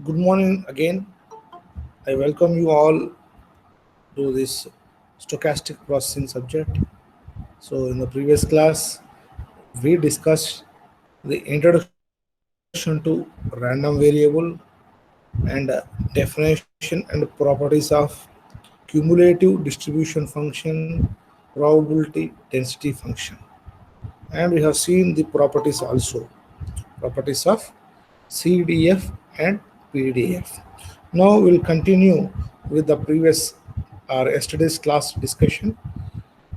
Good morning again. I welcome you all to this stochastic processing subject. So, in the previous class, we discussed the introduction to random variable and definition and properties of cumulative distribution function, probability density function. And we have seen the properties also, properties of CDF and PDF. Now we'll continue with the previous or yesterday's class discussion.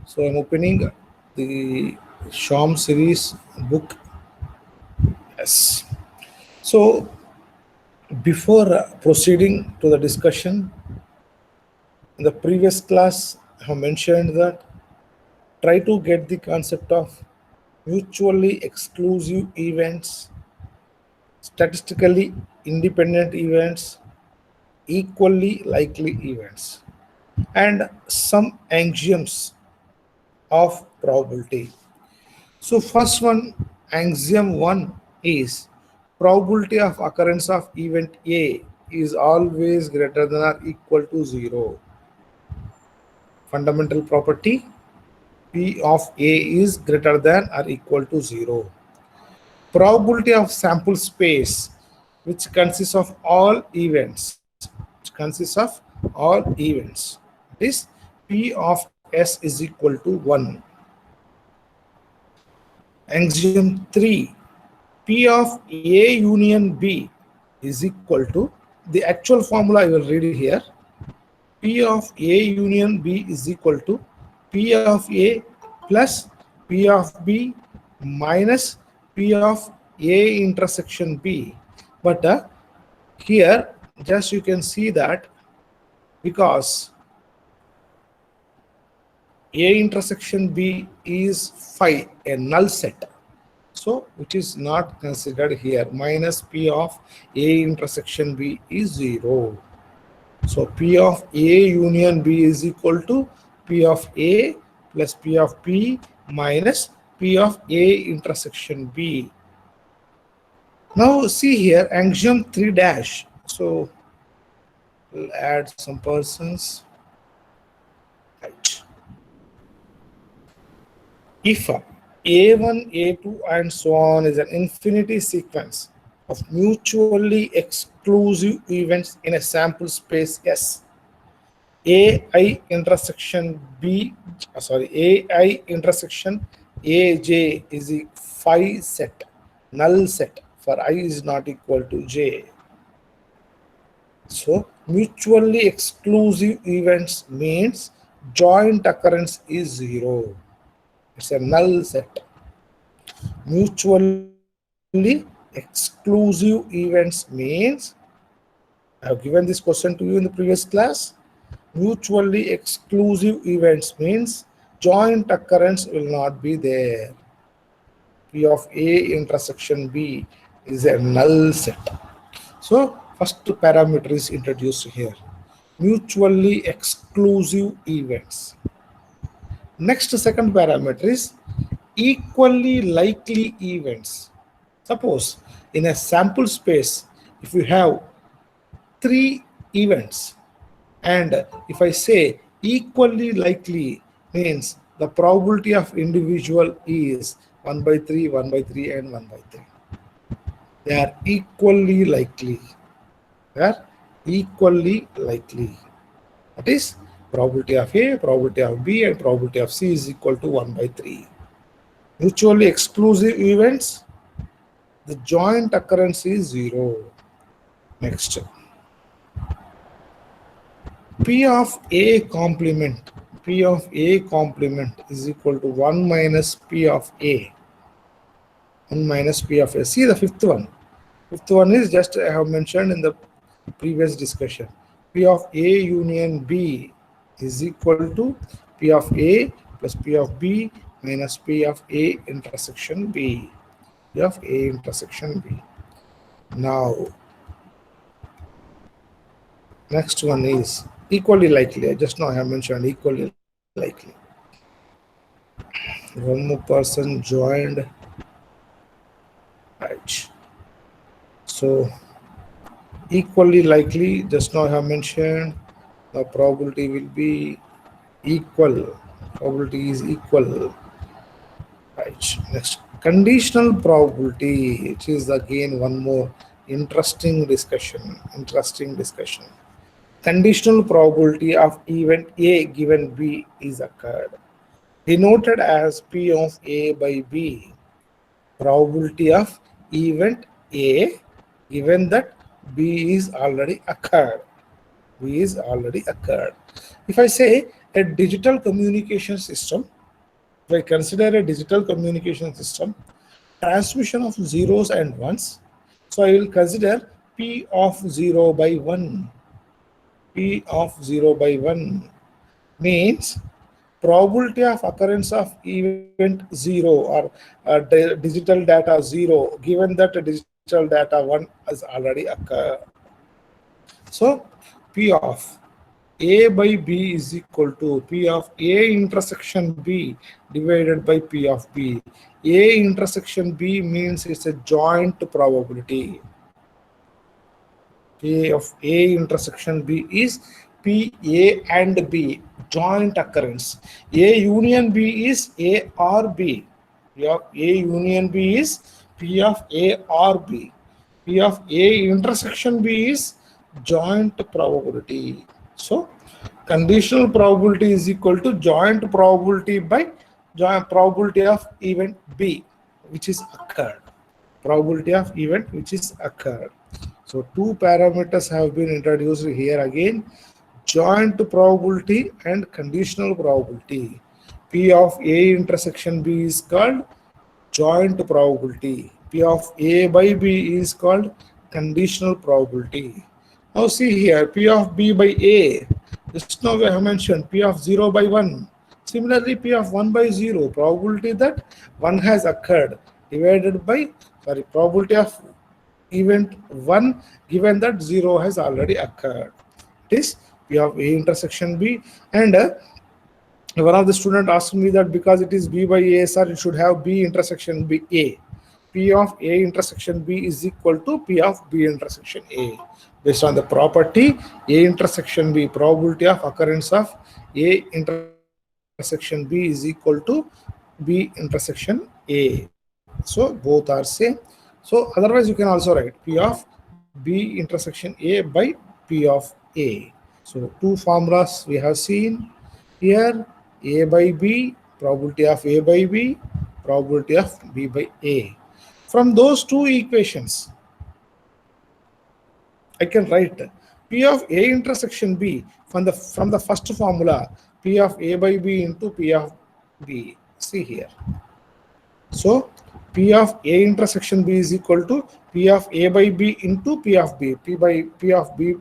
So I'm opening the Sham series book. Yes. So before proceeding to the discussion, in the previous class I have mentioned that try to get the concept of mutually exclusive events, statistically independent events, equally likely events, and some axioms of probability. So first one, axiom 1 is probability of occurrence of event A is always greater than or equal to 0. Fundamental property, P of A is greater than or equal to 0. Probability of sample space, which consists of all events, is P of S is equal to 1. Axiom 3, P of A union B is equal to, the actual formula I will read it here. P of A union B is equal to P of A plus P of B minus P of A intersection B. But here just you can see that because A intersection B is phi, a null set. So which is not considered here. Minus P of A intersection B is 0. So P of A union B is equal to P of A plus P of B minus P of A intersection B. Now see here axiom 3 dash. So we'll add some persons. Right. If A1, A2 and so on is an infinity sequence of mutually exclusive events in a sample space S, AI intersection AI intersection AJ is a phi set, null set for I is not equal to J. So mutually exclusive events means joint occurrence is 0. It's a null set. Mutually exclusive events means, I have given this question to you in the previous class. Mutually exclusive events means joint occurrence will not be there. P of A intersection B is a null set. So first parameter is introduced here. Mutually exclusive events. Next second parameter is equally likely events. Suppose in a sample space, if you have 3 events, and if I say equally likely means the probability of individual is 1 by 3, 1 by 3 and 1 by 3. They are equally likely. They are equally likely. That is probability of A, probability of B and probability of C is equal to 1 by 3. Mutually exclusive events, the joint occurrence is 0. Next. P of A complement. P of A complement is equal to 1 minus P of A. 1 minus P of A. See the fifth one. Fifth one is just I have mentioned in the previous discussion. P of A union B is equal to P of A plus P of B minus P of A intersection B. P of A intersection B. Now, next one is equally likely. Just now I have mentioned equally likely. One more person joined. Right. So Equally likely, just now I have mentioned, the probability will be equal. Probability is equal. Right. Next, conditional probability, which is again one more interesting discussion. Conditional probability of event A given B is occurred, denoted as P of A by B. Probability of event A given that B is already occurred. If I say a digital communication system, if I consider a digital communication system, transmission of zeros and ones, so I will consider P of 0 by 1. P of 0 by 1 means probability of occurrence of event 0 or digital data 0 given that digital data 1 has already occurred. So P of A by B is equal to P of A intersection B divided by P of B. A intersection B means it's a joint probability. P of A intersection B is P A and B, joint occurrence. A union B is A or B. P of A union B is P of A or B. P of A intersection B is joint probability. So conditional probability is equal to joint probability by joint probability of event B, which is occurred. Probability of event which is occurred. So two parameters have been introduced here again, joint probability and conditional probability. P of A intersection B is called joint probability. P of A by B is called conditional probability. Now see here, P of B by A. Just now we have mentioned P of 0 by 1. Similarly, P of 1 by 0, probability that 1 has occurred divided by, probability of event 1 given that 0 has already occurred. It is P of A intersection B. And one of the student asked me that because it is B by A, sir, it should have B intersection B A. P of A intersection B is equal to P of B intersection A. Based on the property A intersection B, probability of occurrence of A intersection B is equal to B intersection A. So both are same. So otherwise you can also write P of B intersection A by P of A. So two formulas we have seen here, A by B, probability of A by B, probability of B by A. From those two equations, I can write P of A intersection B from the first formula, P of A by B into P of B. See here. So P of A intersection B is equal to P of A by B into P of B. P of B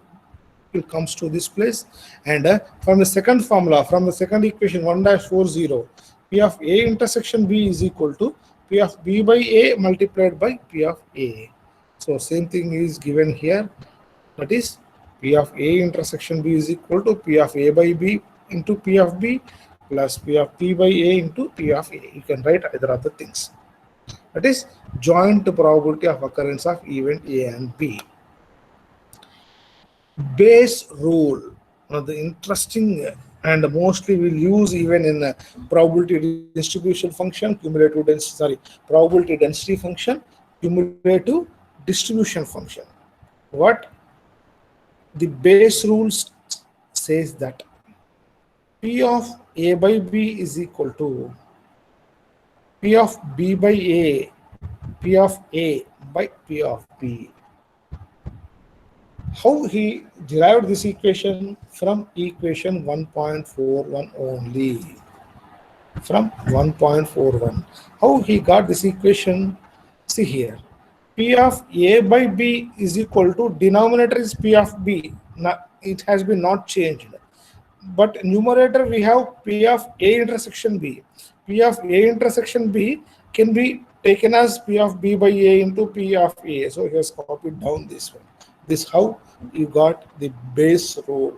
will comes to this place, and from the second formula, from the second equation 1-40, P of A intersection B is equal to P of B by A multiplied by P of A. So same thing is given here. That is P of A intersection B is equal to P of A by B into P of B plus P of B by A into P of A. You can write either of the things. That is joint probability of occurrence of event A and B. Bayes rule, one of the interesting and mostly we'll use even in a probability distribution function, probability density function, cumulative distribution function. What the Bayes rule says that P of A by B is equal to P of B by A, P of A by P of B. How he derived this equation? From equation 1.41 only. From 1.41. How he got this equation? See here. P of A by B is equal to, denominator is P of B. Now, it has been not changed. But numerator we have P of A intersection B. P of A intersection B can be taken as P of B by A into P of A. So he has copied down this one. This how you got the Bayes rule.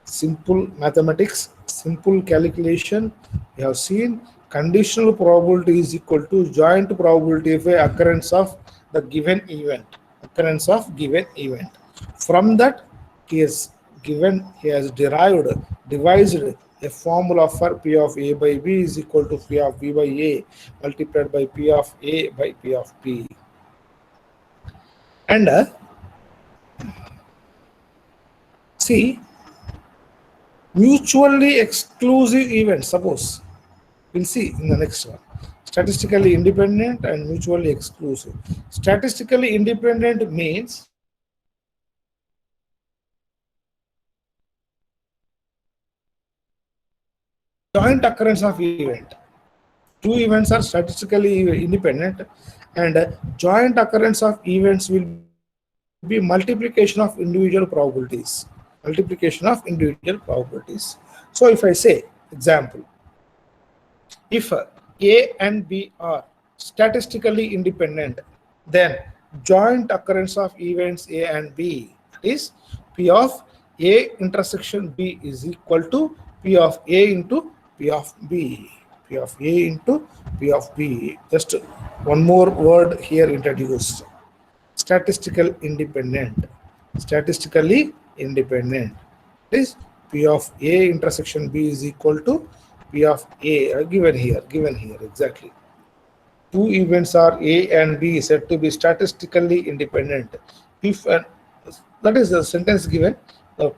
Simple mathematics, simple calculation. You have seen conditional probability is equal to joint probability of occurrence of the given event. occurrence of given event. From that, he has devised a formula for P of A by B is equal to P of B by A multiplied by P of A by P of B. And see, mutually exclusive events, suppose, we'll see in the next one. Statistically independent and mutually exclusive. Statistically independent means joint occurrence of event. Two events are statistically independent, and joint occurrence of events will be multiplication of individual probabilities. Multiplication of individual probabilities. So if I say, example, if A and B are statistically independent, then joint occurrence of events A and B is P of A intersection B is equal to P of A into P of B. P of A into P of B. Just one more word here introduced. Statistically independent is P of A intersection B is equal to P of A, given here exactly. Two events are A and B said to be statistically independent if that is the sentence given,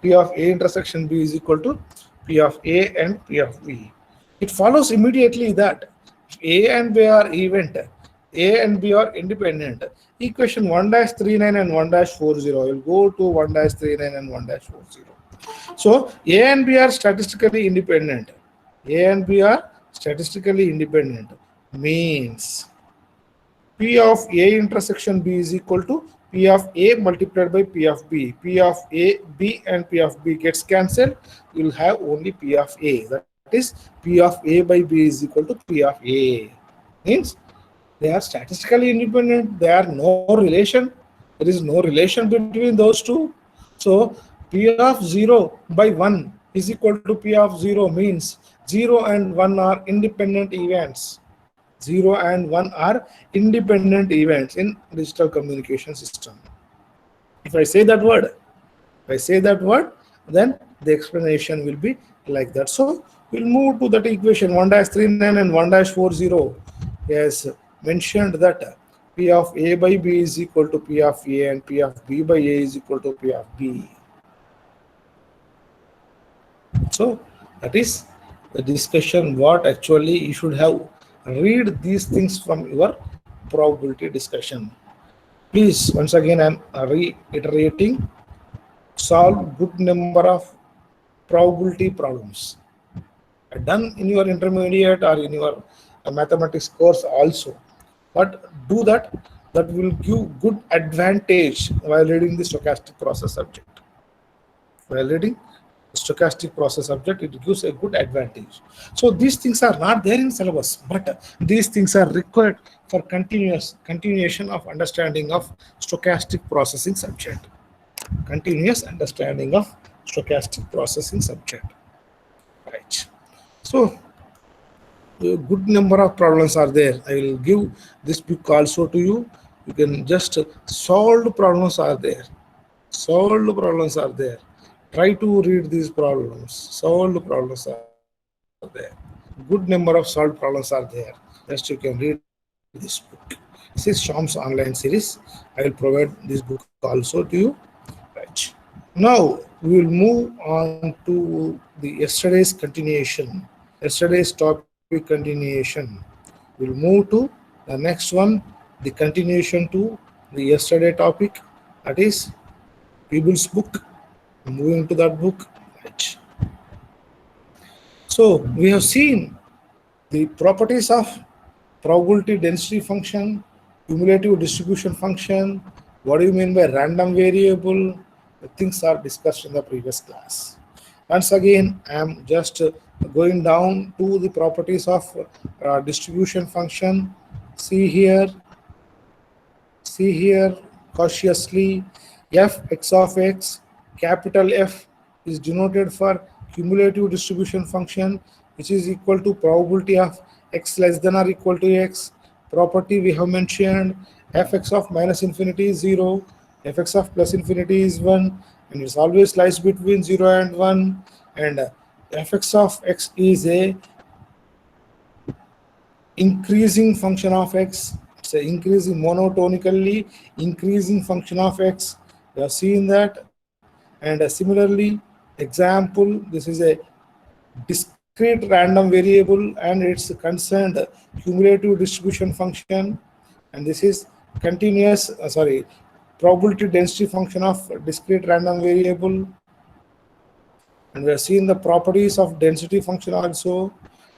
P of A intersection B is equal to P of A and P of B. It follows immediately that A and B are A and B are independent. Equation 1-39 and 1-40 will go to 1-39 and 1-40. So A and B are statistically independent. A and B are statistically independent means P of A intersection B is equal to P of A multiplied by P of B. P of A, B and P of B gets cancelled. You will have only P of A. That is P of A by B is equal to P of A. Means they are statistically independent. They are no relation. There is no relation between those two. So P of 0 by 1 is equal to P of 0 means 0 and 1 are independent events. 0 and 1 are independent events in digital communication system. If I say that word, then the explanation will be like that. So we'll move to that equation 1-39 and 1-40. Yes, mentioned that P of A by B is equal to P of A and P of B by A is equal to P of B. So that is the discussion what actually you should have read these things from your probability discussion. Please, once again, I am reiterating, solve good number of probability problems. Done in your intermediate or in your mathematics course also. But do that. That will give good advantage while reading the stochastic process subject. While reading stochastic process subject, it gives a good advantage. So these things are not there in syllabus, but these things are required for continuation of understanding of stochastic processing subject. Continuous understanding of stochastic processing subject. Right. So a good number of problems are there. I will give this book also to you. You can just solve problems are there. Try to read these problems. Solved problems are there. Good number of solved problems are there. Just you can read this book. This is Sham's online series. I will provide this book also to you. Right. Now we will move on to the yesterday's continuation. Yesterday's topic continuation. We'll move to the next one, the continuation to the yesterday topic, that is Peebles book. Moving to that book. Right. So we have seen the properties of probability density function, cumulative distribution function. What do you mean by random variable? The things are discussed in the previous class. Once again, I am just going down to the properties of distribution function. See here cautiously, f(x of x), capital F is denoted for cumulative distribution function, which is equal to probability of x less than or equal to x. Property we have mentioned, fx of minus infinity is 0, fx of plus infinity is 1, and it's always lies between 0 and 1, and fx of x is a increasing function of x. It's a increasing monotonically increasing function of x. We have seen that. And similarly, example, this is a discrete random variable and it's concerned cumulative distribution function, and this is continuous probability density function of discrete random variable. And we have seen the properties of density function also.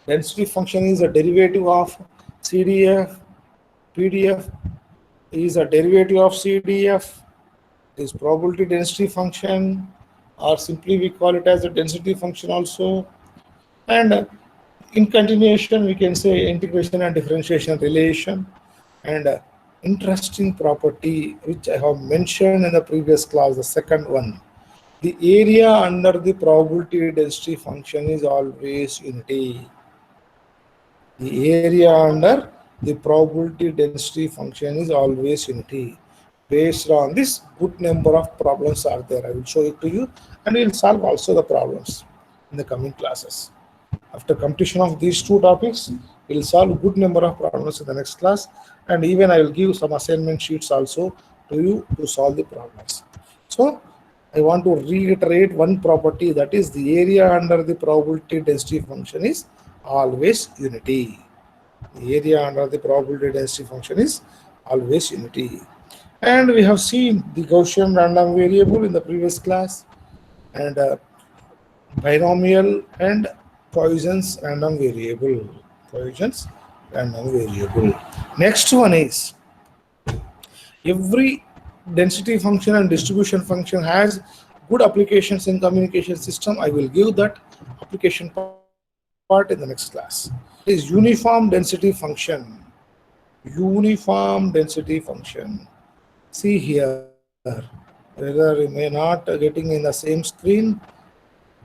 Density function is a derivative of CDF. PDF is a derivative of CDF. This probability density function, or simply we call it as a density function also. And in continuation, we can say integration and differentiation relation. And interesting property which I have mentioned in the previous class, the second one, the area under the probability density function is always unity. The area under the probability density function is always unity. Based on this, good number of problems are there. I will show it to you, and we will solve also the problems in the coming classes. After completion of these two topics, we will solve a good number of problems in the next class, and even I will give some assignment sheets also to you to solve the problems. So I want to reiterate one property, that is the area under the probability density function is always unity. The area under the probability density function is always unity. And we have seen the Gaussian random variable in the previous class, and binomial and Poisson's random variable. Poisson's random variable. Next one is, every density function and distribution function has good applications in communication system. I will give that application part in the next class. Is uniform density function. Uniform density function. See here, whether you may not getting in the same screen.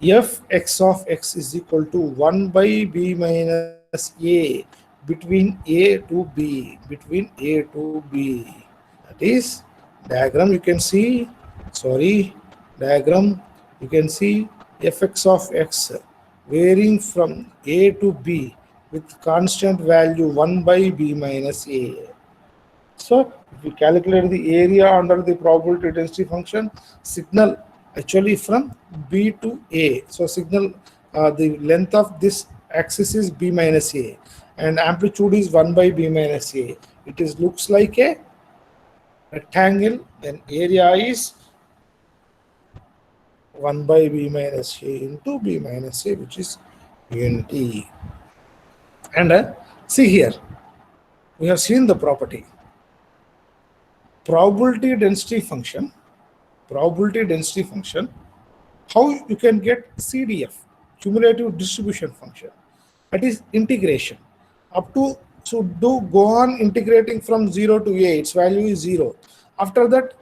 Fx of x is equal to 1 by b minus a between a to b. Between a to b. That is diagram you can see. Diagram you can see fx of x varying from a to b with constant value 1 by b minus a. So if we calculate the area under the probability density function, signal actually from b to a. So signal the length of this axis is b minus a, and amplitude is 1 by b minus a. It is looks like a rectangle, then area is 1 by b minus a into b minus a, which is unity. And see here, we have seen the property. Probability density function, how you can get CDF, cumulative distribution function, that is integration up to, so go on integrating from 0 to a, its value is 0. After that,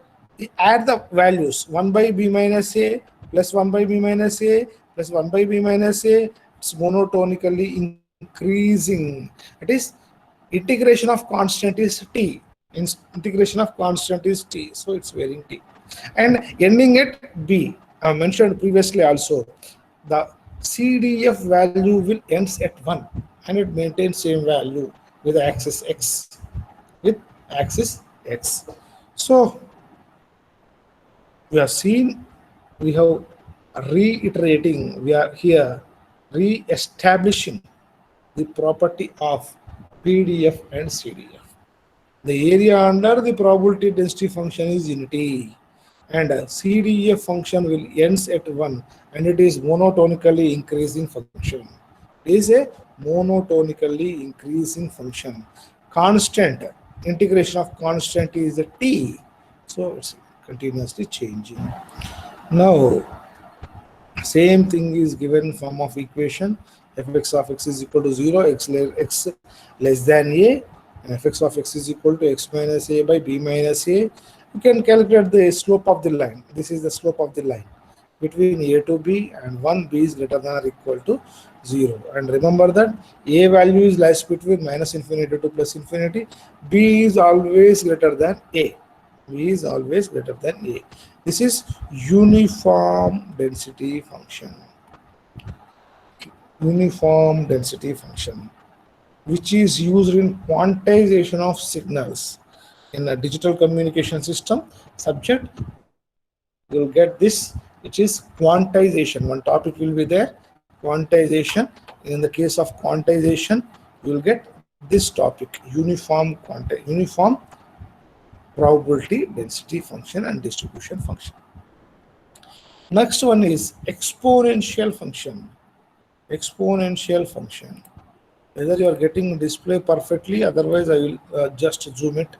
add the values 1 by b minus a plus 1 by b minus a plus 1 by b minus a. It's monotonically increasing. It is integration of constant is t. Integration of constant is t, so it's varying t, and ending at b. I mentioned previously also, the CDF value will ends at 1 and it maintains same value with axis x. So we have seen, we have reiterating, we are here re-establishing the property of PDF and CDF. The area under the probability density function is unity, and CDF function will ends at 1, and it is monotonically increasing function. It is a monotonically increasing function. Constant, integration of constant is a t, so it's continuously changing. Now, same thing is given form of equation. Fx of x is equal to 0, x less than a, and fx of x is equal to x minus a by b minus a. You can calculate the slope of the line. This is the slope of the line between a to b, and 1 b is greater than or equal to 0. And remember that a value is lies between minus infinity to plus infinity. B is always greater than a. V is always greater than A. This is uniform density function. Uniform density function, which is used in quantization of signals in a digital communication system. Subject, you'll get this, which is quantization. One topic will be there, quantization. In the case of quantization, you will get this topic, uniform probability density function and distribution function. Next one is exponential function. Exponential function. Whether you are getting display perfectly, otherwise I will just zoom it.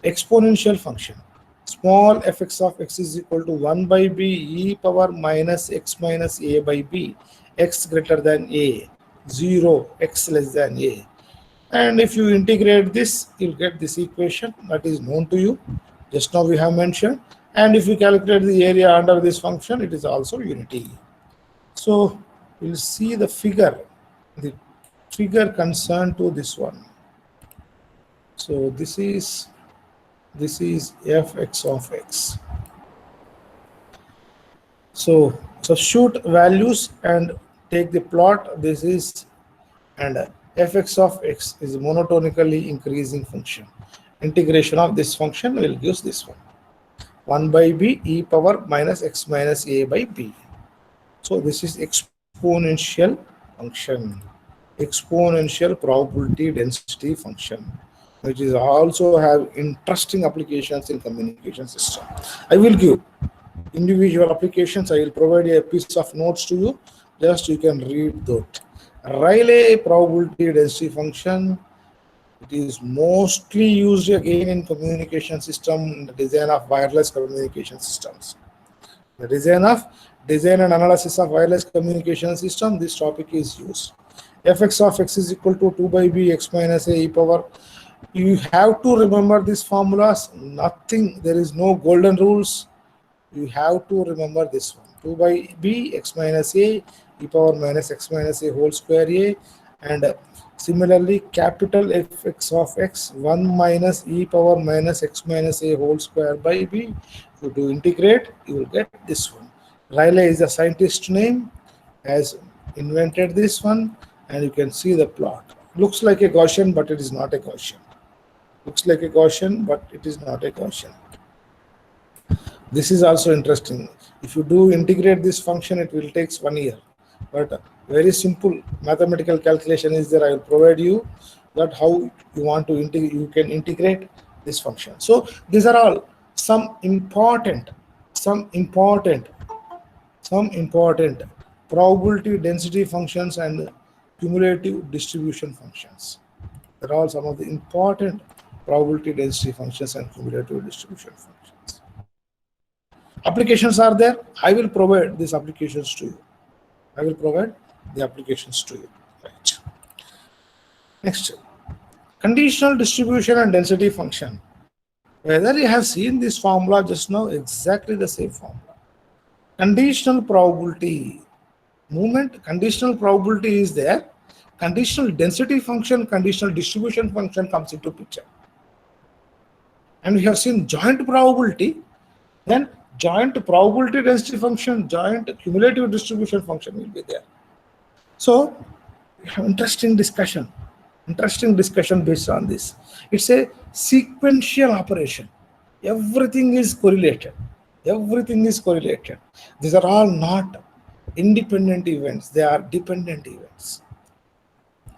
Exponential function. Small fx of x is equal to 1 by b e power minus x minus a by b, x greater than a, 0, x less than a. And if you integrate this, you'll get this equation that is known to you. Just now we have mentioned. And if you calculate the area under this function, it is also unity. So we'll see the figure concerned to this one. So this is fx of x. So substitute values and take the plot. This is, and fx of x is a monotonically increasing function. Integration of this function will give this one, 1 by b e power minus x minus a by b. So this is exponential function, exponential probability density function, which is also have interesting applications in communication system. I will give individual applications. I will provide a piece of notes to you. Just you can read that. Rayleigh probability density function. It is mostly used again in communication system, in the design of wireless communication systems. The design and analysis of wireless communication system, this topic is used. Fx of x is equal to 2 by b x minus a e power. You have to remember these formulas. Nothing, there is no golden rules. You have to remember this one. 2 by b x minus a e power minus x minus a whole square a, and similarly capital fx of x 1 minus e power minus x minus a whole square by b. If you do integrate, you will get this one. Rayleigh is the scientist name, has invented this one, and you can see the plot. Looks like a Gaussian, but it is not a Gaussian. Looks like a Gaussian, but it is not a Gaussian. This is also interesting. If you do integrate this function, it will take 1 year. But very simple mathematical calculation is there. I will provide you that how you want to you can integrate this function. So these are all some important probability density functions and cumulative distribution functions. They're all some of the important probability density functions and cumulative distribution functions. Applications are there. I will provide these applications to you. I will provide the applications to you. Right. Next, conditional distribution and density function. Whether you have seen this formula just now, exactly the same formula. Conditional probability movement, conditional probability is there. Conditional density function, conditional distribution function comes into picture. And we have seen joint probability, then joint probability density function, joint cumulative distribution function will be there. So we have interesting discussion based on this. It's a sequential operation. Everything is correlated. These are all not independent events, they are dependent events.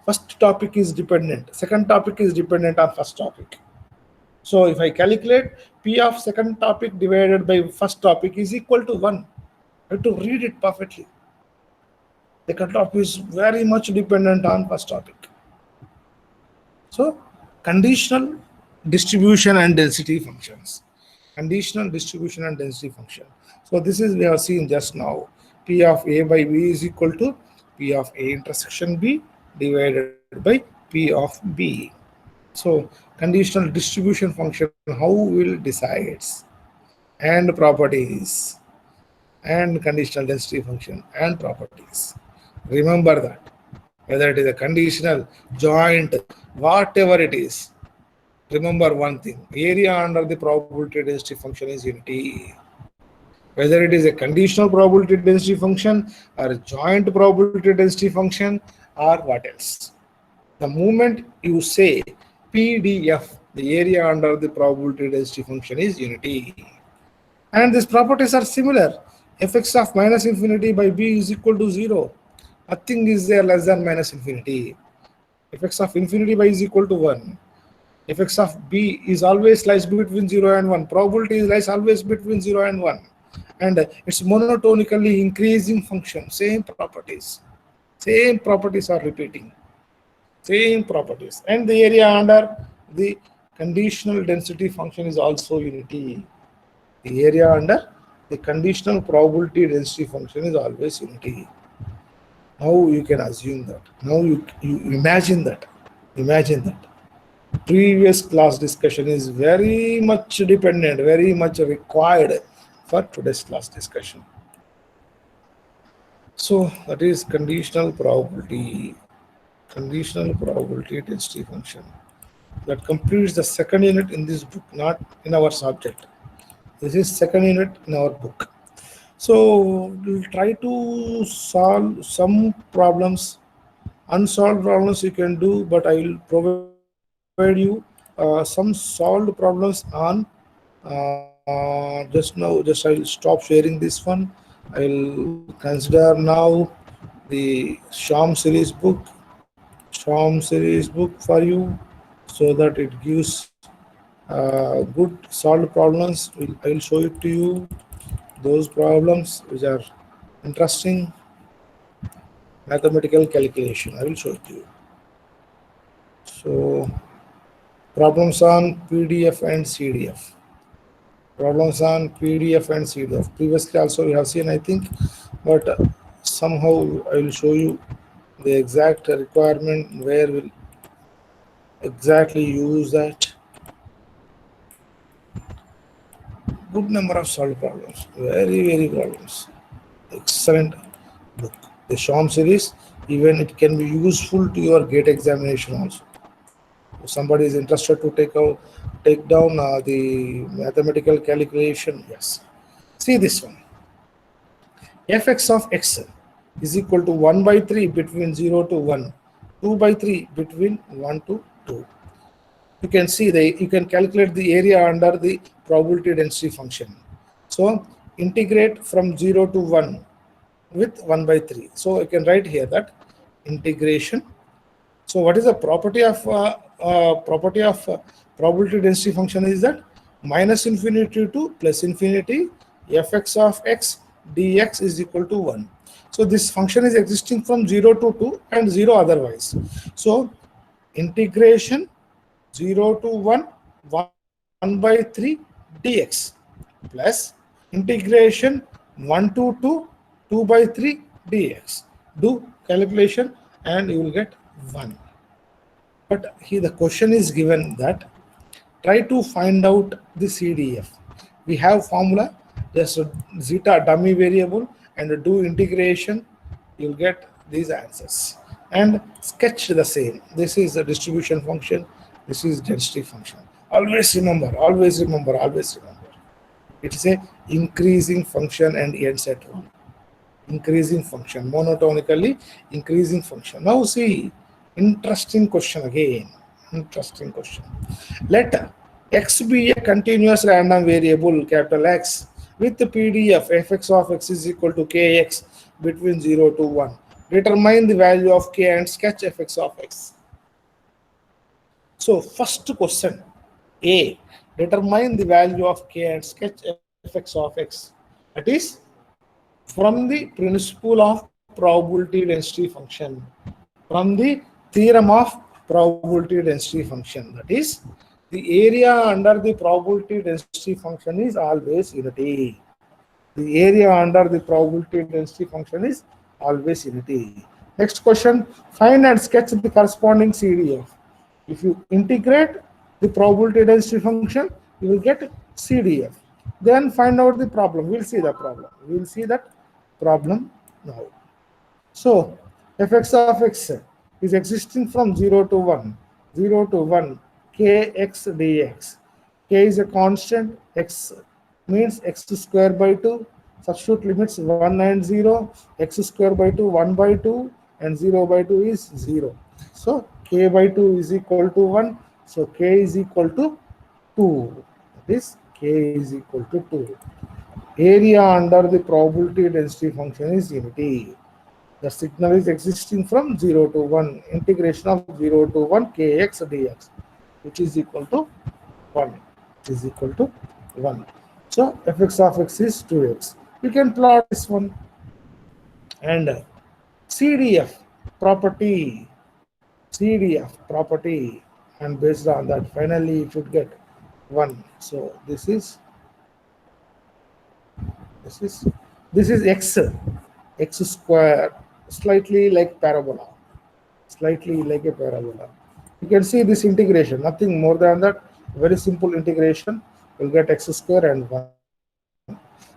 First topic is dependent, second topic is dependent on first topic. So if I calculate P of second topic divided by first topic is equal to 1, I have to read it perfectly. The cutoff is very much dependent on first topic. So conditional distribution and density functions. Conditional distribution and density function. So this is we have seen just now. P of A by B is equal to P of A intersection B divided by P of B. So conditional distribution function, how will decides, and properties, and conditional density function and properties. Remember that whether it is a conditional, joint, whatever it is, remember one thing, area under the probability density function is unity. Whether it is a conditional probability density function or a joint probability density function or what else. The moment you say PDF, the area under the probability density function is unity. And these properties are similar. Fx of minus infinity by b is equal to 0. Nothing is there less than minus infinity. Fx of infinity by is equal to 1. Fx of b is always lies between 0 and 1. Probability lies always between 0 and 1. And it's monotonically increasing function. Same properties. Same properties are repeating. Same properties. And the area under the conditional density function is also unity. The area under the conditional probability density function is always unity. Now you can assume that. Now you imagine that. Imagine that. Previous class discussion is very much dependent, very much required for today's class discussion. So that is conditional probability density function. That completes the second unit in this book, not in our subject. This is second unit in our book. So we'll try to solve some problems. Unsolved problems you can do, but I will provide you some solved problems on just now. Just I'll stop sharing this one. I'll consider now the Sham series book for you, so that it gives good solved problems. I'll show it to you, those problems which are interesting. Mathematical calculation, I will show it to you. So problems on PDF and CDF. Problems on PDF and CDF. Previously also we have seen, I think, but somehow I will show you the exact requirement where we'll exactly use that. Good number of solved problems, very problems. Excellent book. The Sham series, even it can be useful to your GATE examination also. If somebody is interested to take down the mathematical calculation, yes. See this one. Fx of x is equal to 1 by 3 between 0 to 1, 2 by 3 between 1 to 2. You can see you can calculate the area under the probability density function. So integrate from 0 to 1 with 1 by 3. So I can write here that integration. So what is the property of probability density function is that minus infinity to plus infinity fx of x dx is equal to 1. So this function is existing from 0 to 2 and 0 otherwise. So integration 0 to 1 by 3 dx plus integration 1 to 2 2 by 3 dx. Do calculation and you will get 1. But here the question is given that try to find out the CDF. We have formula, just zeta dummy variable and do integration, you'll get these answers. And sketch the same. This is a distribution function, this is density function. Always remember. It is a increasing function and ends at 1. Increasing function, monotonically increasing function. Now see, interesting question again. Interesting question. Let x be a continuous random variable, capital X, with the PDF fx of x is equal to kx between 0 to 1. Determine the value of k and sketch fx of x. So first question, A, determine the value of k and sketch fx of x. That is from the principle of probability density function, from the theorem of probability density function. That is, the area under the probability density function is always unity. The area under the probability density function is always unity. Next question, find and sketch the corresponding CDF. If you integrate the probability density function, you will get CDF. Then find out the problem. We'll see the problem. We'll see that problem now. So fx of x is existing from 0 to 1. 0 to 1. kx dx. K is a constant, x means x square by 2. Substitute limits 1 and 0, x square by 2, 1 by 2, and 0 by 2 is 0. So k by 2 is equal to 1. So k is equal to 2. This k is equal to 2. Area under the probability density function is unity. The signal is existing from 0 to 1. Integration of 0 to 1 kx dx, which is equal to 1. Is equal to 1. So fx of x is 2x. We can plot this one. And CDF property, CDF property, and based on that, finally you should get 1. So this is x square, slightly like parabola, slightly like a parabola. You can see this integration, nothing more than that, very simple integration. You'll get x square and 1.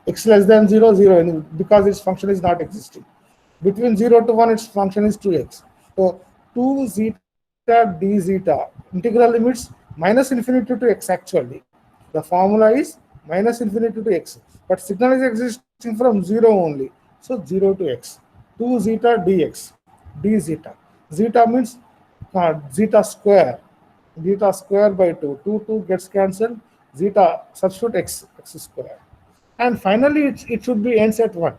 X less than 0, 0, because its function is not existing. Between 0 to 1, its function is 2x. So 2 zeta d zeta, integral limits minus infinity to x actually. The formula is minus infinity to x, but signal is existing from 0 only. So 0 to x. 2 zeta dx, d zeta. Zeta means zeta square by 2. 2 gets cancelled. Zeta, substitute x square. And finally, it should be ends at 1.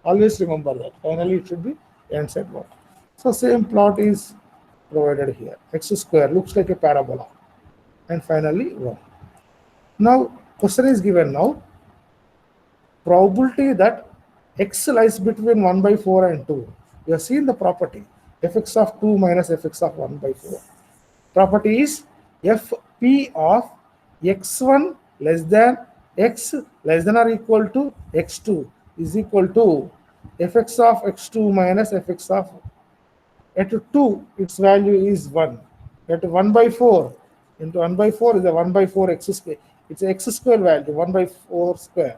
Always remember that. Finally, it should be ends at 1. So same plot is provided here. X square looks like a parabola. And finally, 1. Now, question is given now. Probability that x lies between 1 by 4 and 2. We have seen the property. Fx of 2 minus fx of 1 by 4. Property is fp of x1 less than x less than or equal to x2 is equal to fx of x2 minus fx of at 2, its value is 1. At 1 by 4 into 1 by 4 is a 1 by 4 x square. It's a x square value, 1 by 4 square.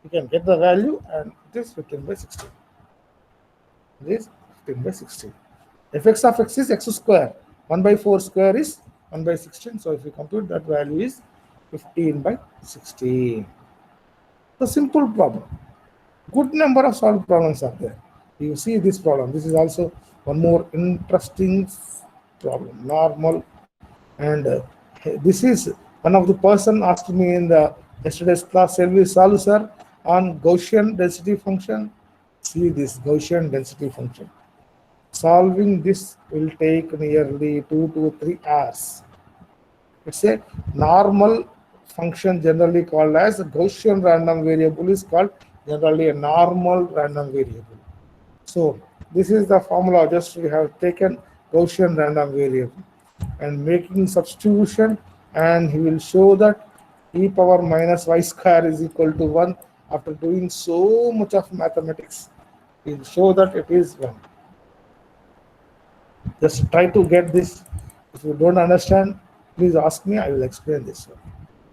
You can get the value, and it is 15 by 16. It is 15 by 16. Fx of x is x square. 1 by 4 square is 1 by 16. So if you compute, that value is 15 by 16. The simple problem. Good number of solved problems are there. You see this problem. This is also one more interesting problem. Normal. And this is one of the person asked me in the yesterday's class, shall we solve, sir, on Gaussian density function? See this Gaussian density function. Solving this will take nearly 2 to 3 hours. It's a normal function generally called as a Gaussian random variable is called generally a normal random variable. So this is the formula. Just we have taken Gaussian random variable and making substitution, and he will show that e power minus y square is equal to 1. After doing so much of mathematics, he will show that it is 1. Just try to get this. If you don't understand, please ask me. I will explain this one.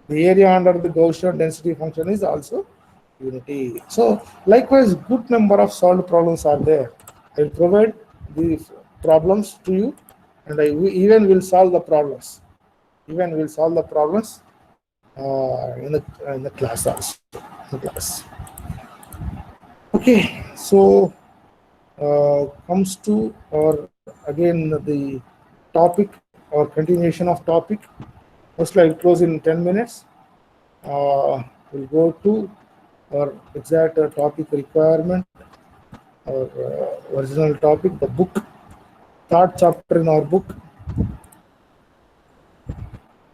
The area under the Gaussian density function is also unity. So likewise, good number of solved problems are there. I will provide the problems to you, and I even will solve the problems. Even will solve the problems in the class also. In the class. Okay, so comes to our again the topic or continuation of topic. Mostly I will close in 10 minutes. We'll go to our exact topic requirement, our original topic, the book, third chapter in our book.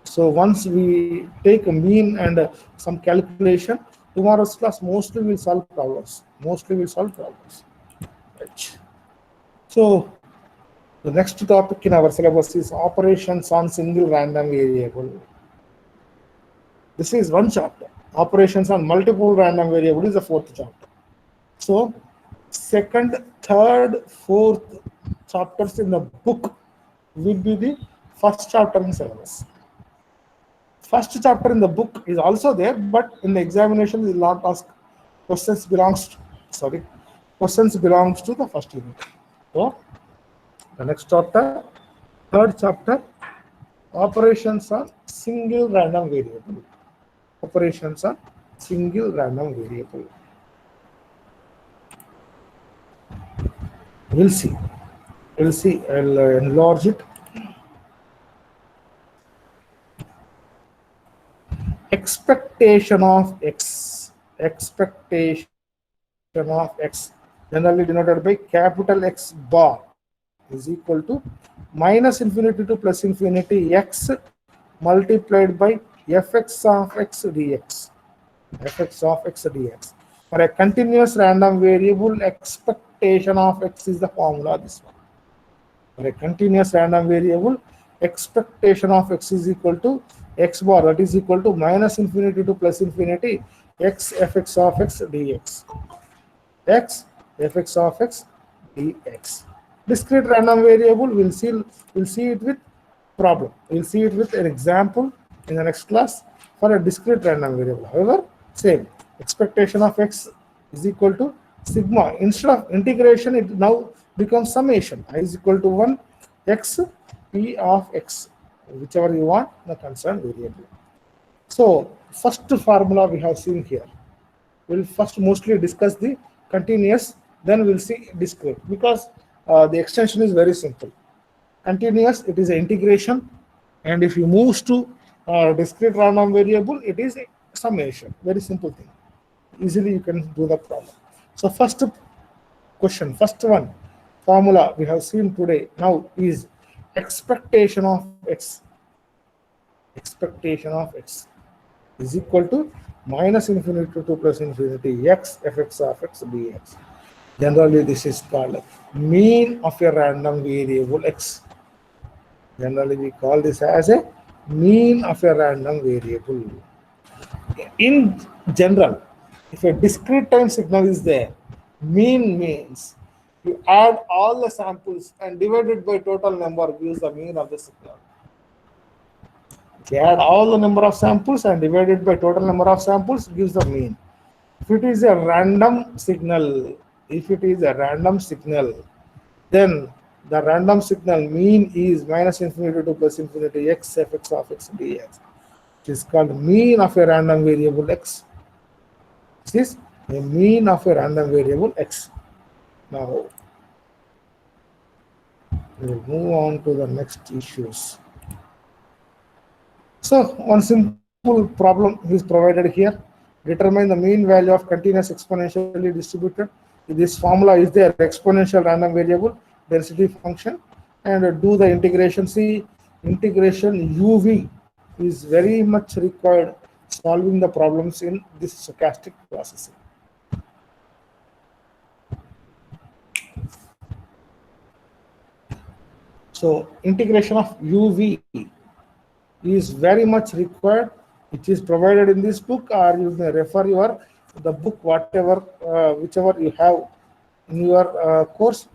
So once we take a mean and some calculation, tomorrow's class mostly will solve problems. Right. So the next topic in our syllabus is operations on single random variable. This is one chapter. Operations on multiple random variable is the fourth chapter. So second, third, fourth chapters in the book will be the first chapter in syllabus. First chapter in the book is also there, but in the examination will not ask questions belongs to the first unit. So the next chapter, third chapter, operations on single random variable. Operations on single random variable. We'll see. We'll see. I'll enlarge it. Expectation of x. Expectation of x, generally denoted by capital X bar, is equal to minus infinity to plus infinity x multiplied by fx of x dx. Fx of x dx. For a continuous random variable, expectation of x is the formula. This one. For a continuous random variable, expectation of x is equal to x bar, that is equal to minus infinity to plus infinity x fx of x dx. X fx of x dx. Discrete random variable, we'll see it with problem. We'll see it with an example in the next class for a discrete random variable. However, same expectation of x is equal to sigma. Instead of integration, it now becomes summation. I is equal to 1 x p of x, whichever you want the concerned variable. So first formula we have seen here. We'll first mostly discuss the continuous, then we'll see discrete, because the extension is very simple. Continuous, it is an integration, and if you move to discrete random variable, it is a summation. Very simple thing. Easily you can do the problem. So first question, first one formula we have seen today now is expectation of x. Expectation of x is equal to minus infinity to plus infinity x fx of x dx. Generally, this is called mean of a random variable x. Generally, we call this as a mean of a random variable. In general, if a discrete time signal is there, mean means you add all the samples and divide it by total number gives the mean of the signal. If you add all the number of samples and divide it by total number of samples gives the mean. If it is a random signal, then the random signal mean is minus infinity to plus infinity x fx of x dx. It is called mean of a random variable x. This is a mean of a random variable x. Now we will move on to the next issues. So one simple problem is provided here. Determine the mean value of continuous exponentially distributed. This formula is there, exponential random variable density function, and do the integration. See, integration UV is very much required solving the problems in this stochastic processing. So integration of UV is very much required. It is provided in this book, or you may refer the book, whatever whichever you have in your course.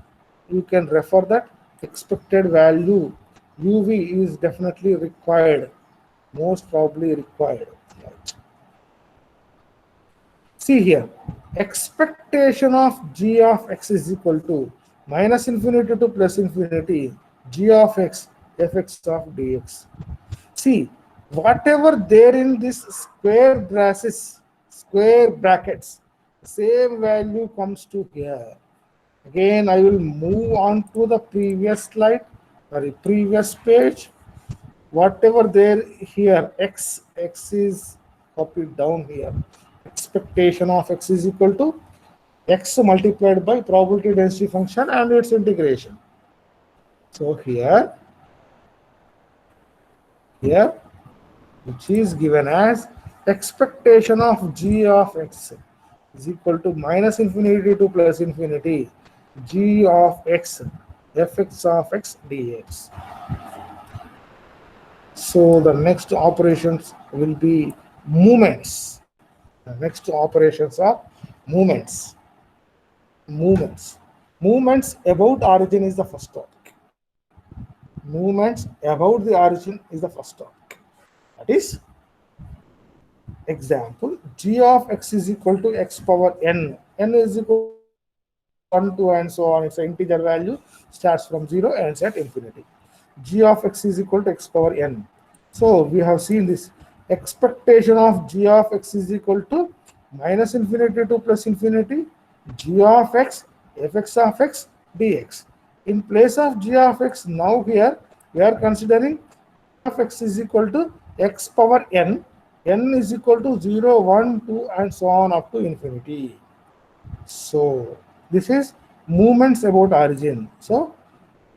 You can refer that. Expected value UV is definitely required, most probably required. Right. See here, expectation of g of x is equal to minus infinity to plus infinity g of x fx of dx. See, whatever there in this square brackets, same value comes to here. Again, I will move on to the previous slide, sorry, previous page. Whatever there here, x is copied down here. Expectation of x is equal to x multiplied by probability density function and its integration. So here, which is given as expectation of g of x is equal to minus infinity to plus infinity g of x fx of x dx. So the next operations will be movements. The next operations are movements. Movements about origin is the first topic. Movements about the origin is the first topic. That is, example, g of x is equal to x power n. N is equal to 1, 2, and so on. It's an integer value, starts from 0 and ends at infinity. g of x is equal to x power n. So we have seen this expectation of g of x is equal to minus infinity to plus infinity g of x fx of x dx. In place of g of x, now here we are considering of x is equal to x power n, n is equal to 0, 1, 2 and so on up to infinity. So this is movements about origin. So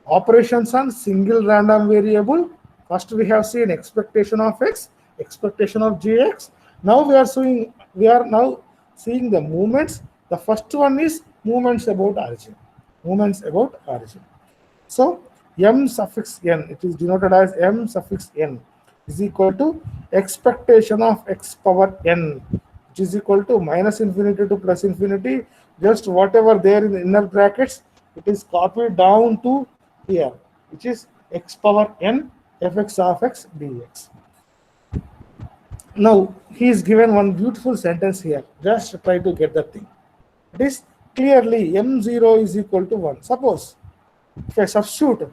operations on single random variable. First we have seen expectation of x, expectation of gx. Now we are now seeing the movements. The first one is movements about origin. Movements about origin. So m suffix n, it is denoted as m suffix n is equal to expectation of x power n, which is equal to minus infinity to plus infinity. Just whatever there in the inner brackets, it is copied down to here, which is x power n fx of x dx. Now he is given one beautiful sentence here. Just try to get that thing. It is clearly m0 is equal to 1. Suppose if I substitute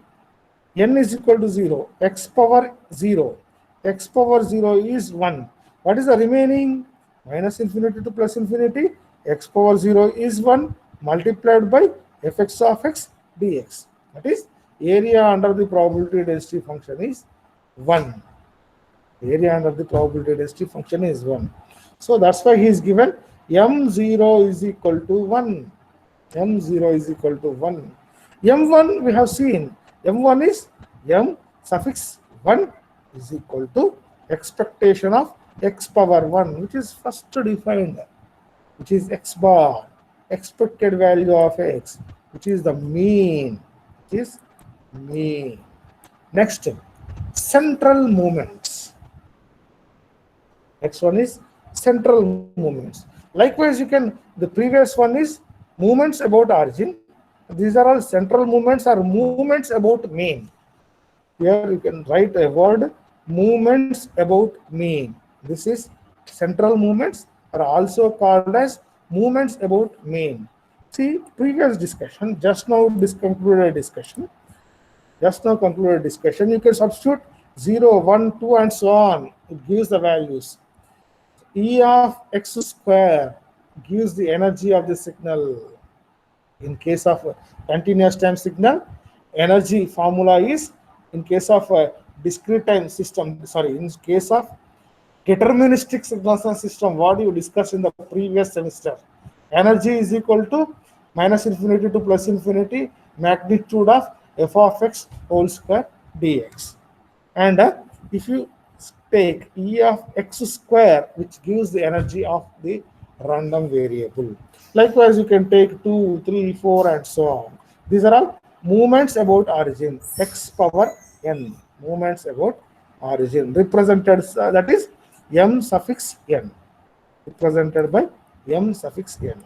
n is equal to 0, x power 0, x power 0 is 1. What is the remaining? Minus infinity to plus infinity, x power 0 is 1 multiplied by fx of x dx. That is, area under the probability density function is 1. Area under the probability density function is 1. So that's why he is given m0 is equal to 1. m0 is equal to 1. m1 we have seen. m1 is m suffix 1 is equal to expectation of x power 1, which is first defined, which is x bar, expected value of x, which is the mean, which is mean. Next, central movements. Next one is central movements. Likewise, you can, the previous one is movements about origin. These are all central movements or movements about mean. Here you can write a word, movements about mean. This is central movements are also called as movements about mean. See, previous discussion, just now concluded discussion. Just now concluded discussion, you can substitute 0, 1, 2 and so on. It gives the values. E of x square gives the energy of the signal. In case of a continuous time signal, energy formula is, in case of a discrete time system, sorry, in case of deterministic signals and system, what you discussed in the previous semester, energy is equal to minus infinity to plus infinity magnitude of f of x whole square dx. And if you take E of x square, which gives the energy of the random variable. Likewise, you can take 2, 3, 4 and so on. These are all movements about origin, x power n, movements about origin, represented, that is m suffix n, represented by m suffix n.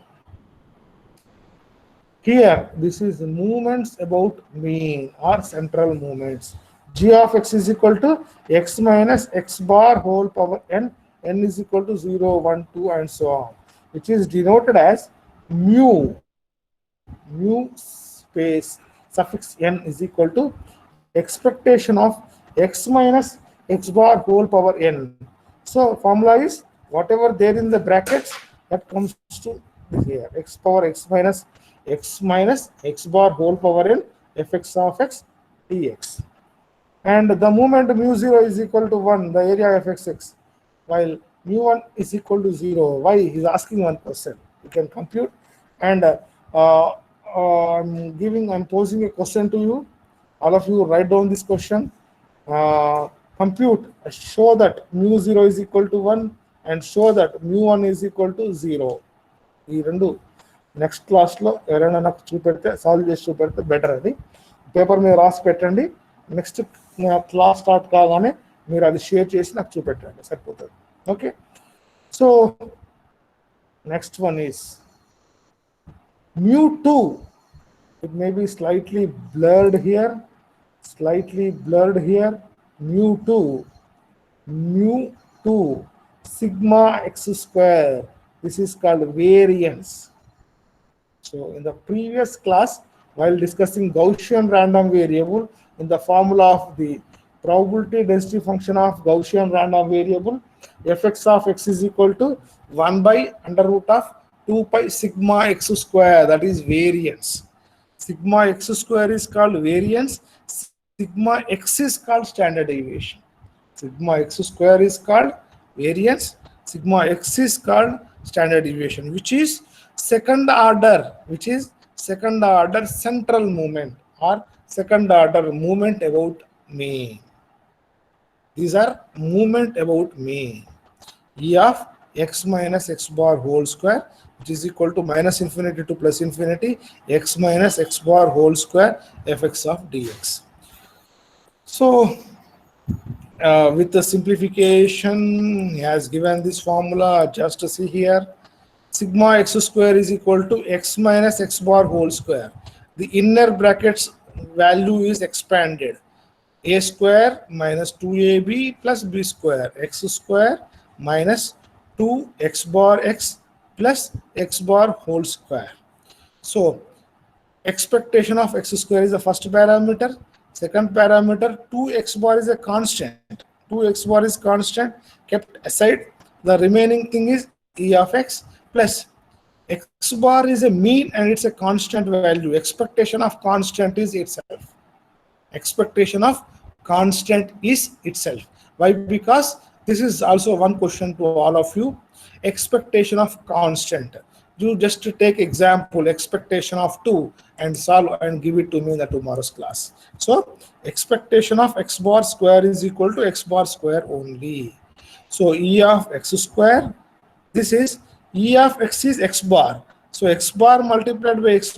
Here, this is movements about mean or central movements. G of x is equal to x minus x bar whole power n, n is equal to 0, 1, 2 and so on, which is denoted as mu, mu space suffix n is equal to expectation of x minus x bar whole power n. So formula is whatever there in the brackets, that comes to here, x power x minus x bar whole power n fx of x dx. And the moment mu0 is equal to 1, the area of fx, while mu1 is equal to 0. Why? He's asking one question. You can compute. And I'm posing a question to you. All of you write down this question. Compute, show that mu0 is equal to 1 and show that mu1 is equal to 0. ఈ రెండు next క్లాస్లో ఎవరైనా నాకు చూపెడితే, solve చేసి చూపెడితే better. అది paper మీద రాసి పెట్టండి. నెక్స్ట్ క్లాస్ స్టార్ట్ కాగానే మీరు అది షేర్ చేసి నాకు చూపెట్టండి, సరిపోతుంది. Okay, so next one is mu2. It may be slightly blurred here, mu2 sigma x square. This is called variance. So in the previous class, while discussing Gaussian random variable, in the formula of the probability density function of Gaussian random variable, fx of x is equal to 1 by under root of 2 pi sigma x square, that is variance. Sigma x square is called variance, sigma x is called standard deviation. Sigma x square is called variance, sigma x is called standard deviation, which is second order, central movement or second order movement about mean. These are movement about mean. E of x minus x bar whole square, which is equal to minus infinity to plus infinity, x minus x bar whole square fx of dx. So with the simplification, he has given this formula. Just to see here, sigma x square is equal to x minus x bar whole square. The inner brackets value is expanded. A square minus 2ab plus b square, x square minus 2x bar x plus x bar whole square. So expectation of x square is the first parameter. Second parameter, 2x bar is a constant. 2x bar is constant, kept aside. The remaining thing is e of x plus x bar is a mean and it's a constant value. Expectation of constant is itself. Expectation of constant is itself. Why? Because this is also one question to all of you. Expectation of constant. You just take example expectation of 2 and solve and give it to me in the tomorrow's class. So expectation of x bar square is equal to x bar square only. So e of x square, this is e of x is x bar. So x bar multiplied by x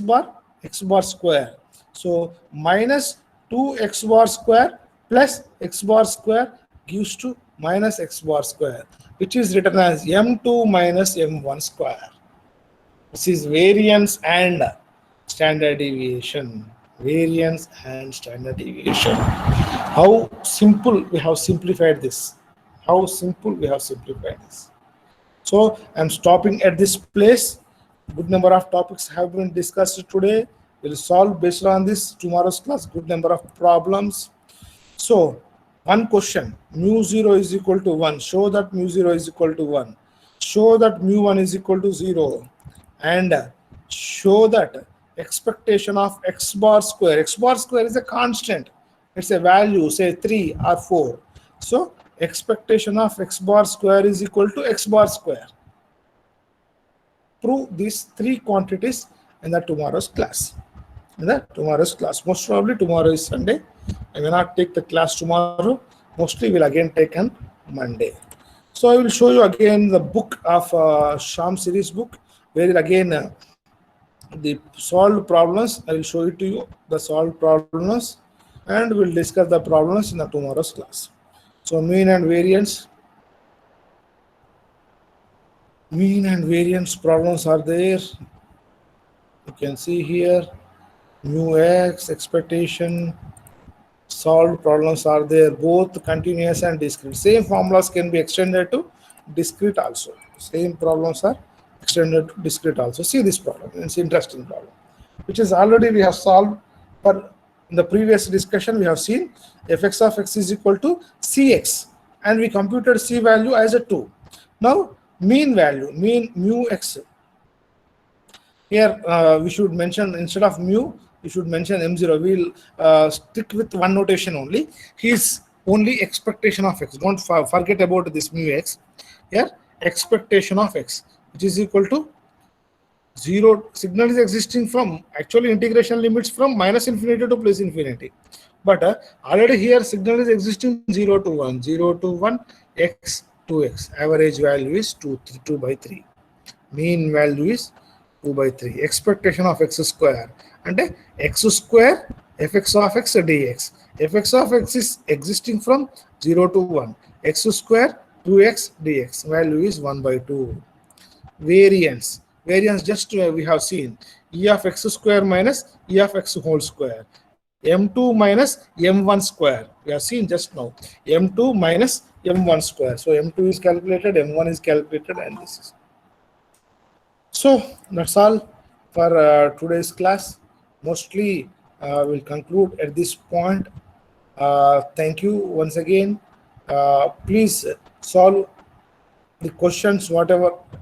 bar square. So minus 2x bar square plus x bar square gives to minus x bar square, which is written as m2 minus m1 square. This is variance and standard deviation. Variance and standard deviation. How simple we have simplified this. How simple we have simplified this. So I'm stopping at this place. Good number of topics have been discussed today. We'll solve based on this tomorrow's class. Good number of problems. So one question, mu0 is equal to 1. Show that mu0 is equal to 1. Show that mu1 is equal to 0. And show that expectation of x bar square is a constant. It's a value, say 3 or 4. So expectation of x bar square is equal to x bar square. Prove these three quantities in the tomorrow's class. Most probably tomorrow is Sunday. I may not take the class tomorrow. Mostly we'll again take on Monday. So I will show you again the book of Sham series book, where again the solved problems. I will show it to you, the solved problems, and we'll discuss the problems in the tomorrow's class. So mean and variance problems are there. You can see here mu x, expectation, solved problems are there, both continuous and discrete. Same formulas can be extended to discrete also. Same problems are extended to discrete also. See this problem, it's an interesting problem, which is already we have solved. But in the previous discussion we have seen fx of x is equal to cx, and we computed c value as a 2. Now mean value, mu x. Here we should mention, instead of mu, we should mention m0. We'll stick with one notation only. His only expectation of x. Don't forget about this mu x. Here expectation of x, which is equal to 0. Signal is existing from, actually integration limits from minus infinity to plus infinity. But already here signal is existing 0 to 1. 0 to 1, x, 2x. Average value is 2 by 3. Mean value is 2 by 3. Expectation of x square. And x square fx of x dx. Fx of x is existing from 0 to 1. X square 2x dx. Value is 1 by 2. Variance just we have seen e of x square minus e of x whole square. m2 minus m1 square. We have seen just now. m2 minus m1 square. So m2 is calculated, m1 is calculated, and this is. So that's all for today's class. Mostly we'll conclude at this point. Thank you once again. Please solve the questions whatever